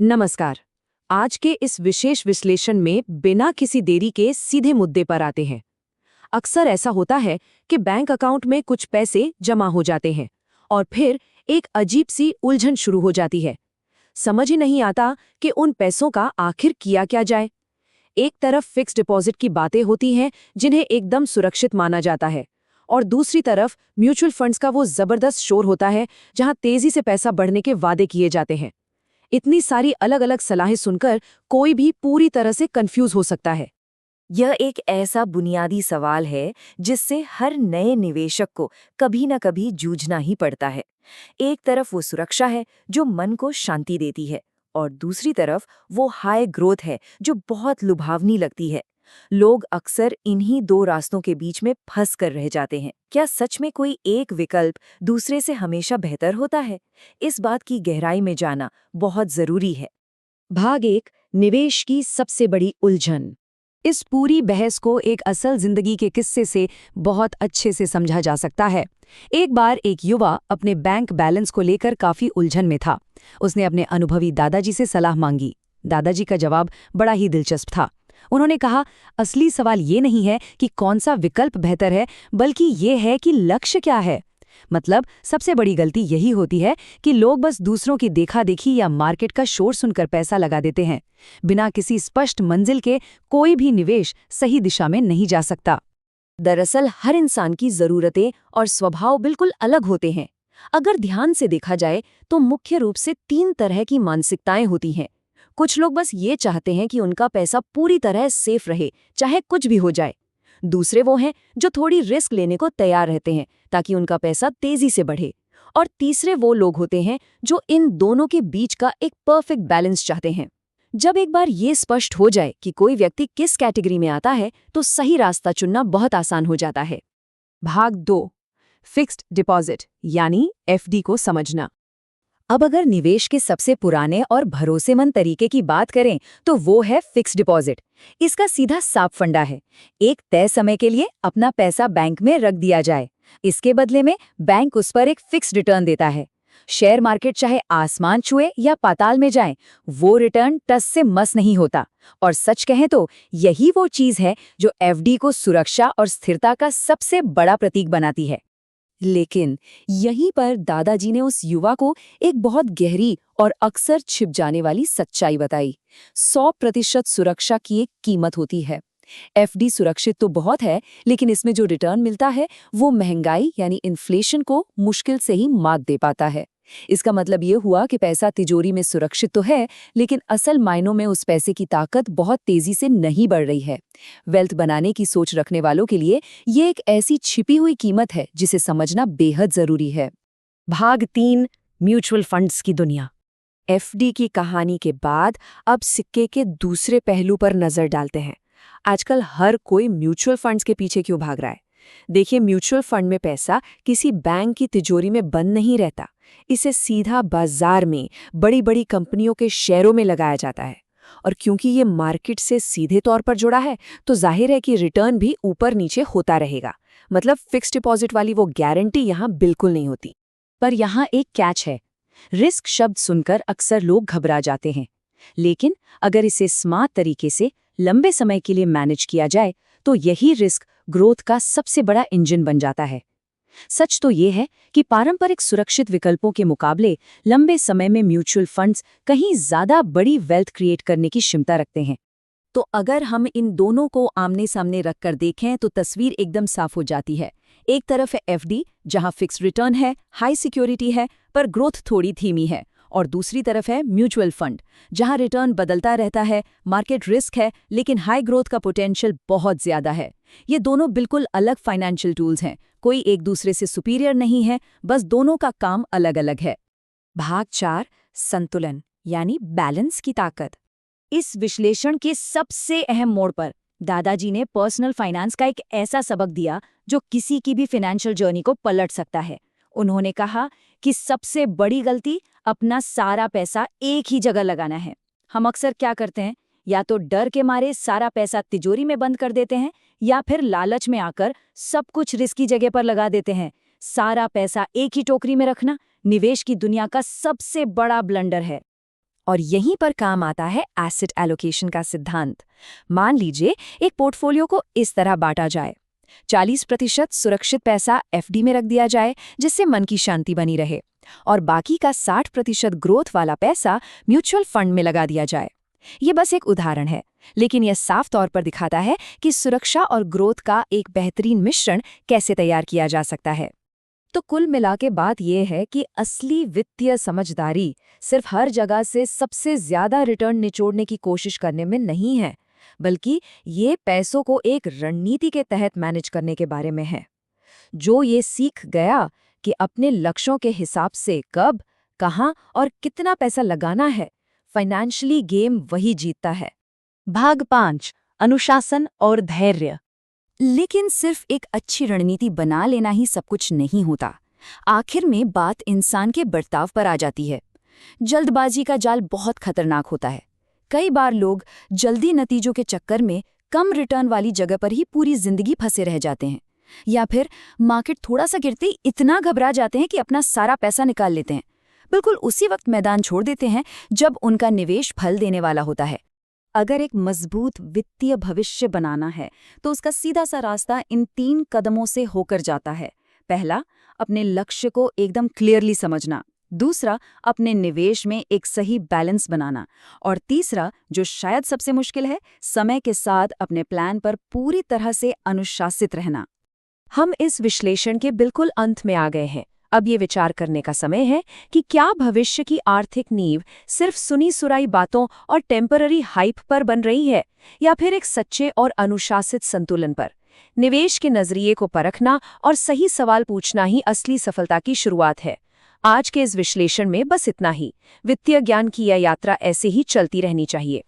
नमस्कार। आज के इस विशेष विश्लेषण में बिना किसी देरी के सीधे मुद्दे पर आते हैं। अक्सर ऐसा होता है कि बैंक अकाउंट में कुछ पैसे जमा हो जाते हैं और फिर एक अजीब सी उलझन शुरू हो जाती है। समझ ही नहीं आता कि उन पैसों का आखिर किया क्या जाए। एक तरफ फिक्स डिपॉजिट की बातें होती हैं जिन्हें एकदम सुरक्षित माना जाता है, और दूसरी तरफ म्यूचुअल फंड्स का वो जबरदस्त शोर होता है जहां तेजी से पैसा बढ़ने के वादे किए जाते हैं। इतनी सारी अलग अलग सलाहें सुनकर कोई भी पूरी तरह से कंफ्यूज हो सकता है। यह एक ऐसा बुनियादी सवाल है जिससे हर नए निवेशक को कभी न कभी जूझना ही पड़ता है। एक तरफ वो सुरक्षा है जो मन को शांति देती है, और दूसरी तरफ वो हाई ग्रोथ है जो बहुत लुभावनी लगती है। लोग अक्सर इन्हीं दो रास्तों के बीच में फंस कर रह जाते हैं। क्या सच में कोई एक विकल्प दूसरे से हमेशा बेहतर होता है? इस बात की गहराई में जाना बहुत जरूरी है। भाग 1, निवेश की सबसे बड़ी उलझन। इस पूरी बहस को एक असल जिंदगी के किस्से से बहुत अच्छे से समझा जा सकता है। एक बार एक युवा अपने बैंक बैलेंस को लेकर काफी उलझन में था। उसने अपने अनुभवी दादाजी से सलाह मांगी। दादाजी का जवाब बड़ा ही दिलचस्प था। उन्होंने कहा, असली सवाल ये नहीं है कि कौन सा विकल्प बेहतर है, बल्कि ये है कि लक्ष्य क्या है। मतलब सबसे बड़ी गलती यही होती है कि लोग बस दूसरों की देखा-देखी या मार्केट का शोर सुनकर पैसा लगा देते हैं। बिना किसी स्पष्ट मंजिल के कोई भी निवेश सही दिशा में नहीं जा सकता। दरअसल हर इंसान की ज़रूरतें और स्वभाव बिल्कुल अलग होते हैं। अगर ध्यान से देखा जाए तो मुख्य रूप से 3 तरह की मानसिकताएं होती हैं। कुछ लोग बस ये चाहते हैं कि उनका पैसा पूरी तरह सेफ रहे, चाहे कुछ भी हो जाए। दूसरे वो हैं जो थोड़ी रिस्क लेने को तैयार रहते हैं ताकि उनका पैसा तेजी से बढ़े। और तीसरे वो लोग होते हैं जो इन दोनों के बीच का एक परफेक्ट बैलेंस चाहते हैं। जब एक बार ये स्पष्ट हो जाए कि कोई व्यक्ति किस कैटेगरी में आता है, तो सही रास्ता चुनना बहुत आसान हो जाता है। भाग 2, फिक्स्ड डिपॉजिट यानी एफडी को समझना। अब अगर निवेश के सबसे पुराने और भरोसेमंद तरीके की बात करें तो वो है फिक्स्ड डिपॉजिट। इसका सीधा साफ फंडा है। एक तय समय के लिए अपना पैसा बैंक में रख दिया जाए। इसके बदले में बैंक उस पर एक फिक्स रिटर्न देता है। शेयर मार्केट चाहे आसमान छुए या पाताल में जाए, वो रिटर्न टस से मस नहीं होता। और सच कहें तो यही वो चीज है जो एफडी को सुरक्षा और स्थिरता का सबसे बड़ा प्रतीक बनाती है। लेकिन यहीं पर दादाजी ने उस युवा को एक बहुत गहरी और अक्सर छिप जाने वाली सच्चाई बताई। 100% सुरक्षा की एक कीमत होती है। एफडी सुरक्षित तो बहुत है, लेकिन इसमें जो रिटर्न मिलता है वो महंगाई यानी इन्फ्लेशन को मुश्किल से ही मात दे पाता है। इसका मतलब ये हुआ कि पैसा तिजोरी में सुरक्षित तो है, लेकिन असल मायनों में उस पैसे की ताकत बहुत तेजी से नहीं बढ़ रही है। वेल्थ बनाने की सोच रखने वालों के लिए ये एक ऐसी छिपी हुई कीमत है जिसे समझना बेहद जरूरी है। भाग 3, म्यूचुअल फंड्स की दुनिया। एफडी की कहानी के बाद अब सिक्के के दूसरे पहलू पर नजर डालते हैं। आजकल हर कोई म्यूचुअल फंड्स के पीछे क्यों भाग रहा है? देखिए, म्यूचुअल फंड में पैसा किसी बैंक की तिजोरी में बंद नहीं रहता। इसे सीधा बाजार में बड़ी बड़ी कंपनियों के शेयरों में लगाया जाता है। और क्योंकि ये मार्केट से सीधे तौर पर जुड़ा है, तो जाहिर है कि रिटर्न भी ऊपर नीचे होता रहेगा। मतलब फिक्स्ड डिपॉजिट वाली वो गारंटी यहाँ बिल्कुल नहीं होती। पर यहाँ एक कैच है। रिस्क शब्द सुनकर अक्सर लोग घबरा जाते हैं, लेकिन अगर इसे स्मार्ट तरीके से लंबे समय के लिए मैनेज किया जाए तो यही रिस्क ग्रोथ का सबसे बड़ा इंजन बन जाता है। सच तो ये है कि पारंपरिक सुरक्षित विकल्पों के मुकाबले लंबे समय में म्यूचुअल फंड्स कहीं ज्यादा बड़ी वेल्थ क्रिएट करने की क्षमता रखते हैं। तो अगर हम इन दोनों को आमने सामने रखकर देखें तो तस्वीर एकदम साफ हो जाती है। एक तरफ है एफडी, जहां फिक्स रिटर्न है, हाई सिक्योरिटी है, पर ग्रोथ थोड़ी धीमी है। और दूसरी तरफ है म्यूचुअल फंड, जहां रिटर्न बदलता रहता है, मार्केट रिस्क है, लेकिन हाई ग्रोथ का पोटेंशियल बहुत ज्यादा है। ये दोनों बिल्कुल अलग फाइनेंशियल टूल्स हैं। कोई एक दूसरे से सुपीरियर नहीं है, बस दोनों का काम अलग अलग है। भाग 4, संतुलन यानी बैलेंस की ताकत। इस विश्लेषण के सबसे अहम मोड़ पर दादाजी ने पर्सनल फाइनेंस का एक ऐसा सबक दिया जो किसी की भी फाइनेंशियल जर्नी को पलट सकता है। उन्होंने कहा कि सबसे बड़ी गलती अपना सारा पैसा एक ही जगह लगाना है। हम अक्सर क्या करते हैं, या तो डर के मारे सारा पैसा तिजोरी में बंद कर देते हैं, या फिर लालच में आकर सब कुछ रिस्की जगह पर लगा देते हैं। सारा पैसा एक ही टोकरी में रखना निवेश की दुनिया का सबसे बड़ा ब्लंडर है। और यहीं पर काम आता है एसेट एलोकेशन का सिद्धांत। मान लीजिए एक पोर्टफोलियो को इस तरह बांटा जाए। 40% सुरक्षित पैसा एफडी में रख दिया जाए जिससे मन की शांति बनी रहे, और बाकी का 60% ग्रोथ वाला पैसा म्यूचुअल फंड में लगा दिया जाए। ये बस एक उदाहरण है, लेकिन यह साफ तौर पर दिखाता है कि सुरक्षा और ग्रोथ का एक बेहतरीन मिश्रण कैसे तैयार किया जा सकता है। तो कुल मिला के बात यह है कि असली वित्तीय समझदारी सिर्फ हर जगह से सबसे ज्यादा रिटर्न निचोड़ने की कोशिश करने में नहीं है, बल्कि ये पैसों को एक रणनीति के तहत मैनेज करने के बारे में है। जो ये सीख गया कि अपने लक्ष्यों के हिसाब से कब, कहाँ और कितना पैसा लगाना है, फाइनेंशियली गेम वही जीतता है। भाग 5, अनुशासन और धैर्य। लेकिन सिर्फ एक अच्छी रणनीति बना लेना ही सब कुछ नहीं होता। आखिर में बात इंसान के बर्ताव पर आ जाती है। जल्दबाजी का जाल बहुत खतरनाक होता है। कई बार लोग जल्दी नतीजों के चक्कर में कम रिटर्न वाली जगह पर ही पूरी जिंदगी फंसे रह जाते हैं, या फिर मार्केट थोड़ा सा गिरते ही इतना घबरा जाते हैं कि अपना सारा पैसा निकाल लेते हैं। बिल्कुल उसी वक्त मैदान छोड़ देते हैं जब उनका निवेश फल देने वाला होता है। अगर एक मजबूत वित्तीय भविष्य बनाना है तो उसका सीधा सा रास्ता इन 3 कदमों से होकर जाता है। पहला, अपने लक्ष्य को एकदम क्लियरली समझना। दूसरा, अपने निवेश में एक सही बैलेंस बनाना। और तीसरा, जो शायद सबसे मुश्किल है, समय के साथ अपने प्लान पर पूरी तरह से अनुशासित रहना। हम इस विश्लेषण के बिल्कुल अंत में आ गए हैं। अब ये विचार करने का समय है कि क्या भविष्य की आर्थिक नींव सिर्फ सुनी सुराई बातों और टेम्पररी हाइप पर बन रही है, या फिर एक सच्चे और अनुशासित संतुलन पर। निवेश के नजरिए को परखना और सही सवाल पूछना ही असली सफलता की शुरुआत है। आज के इस विश्लेषण में बस इतना ही। वित्तीय ज्ञान की यह यात्रा ऐसे ही चलती रहनी चाहिए।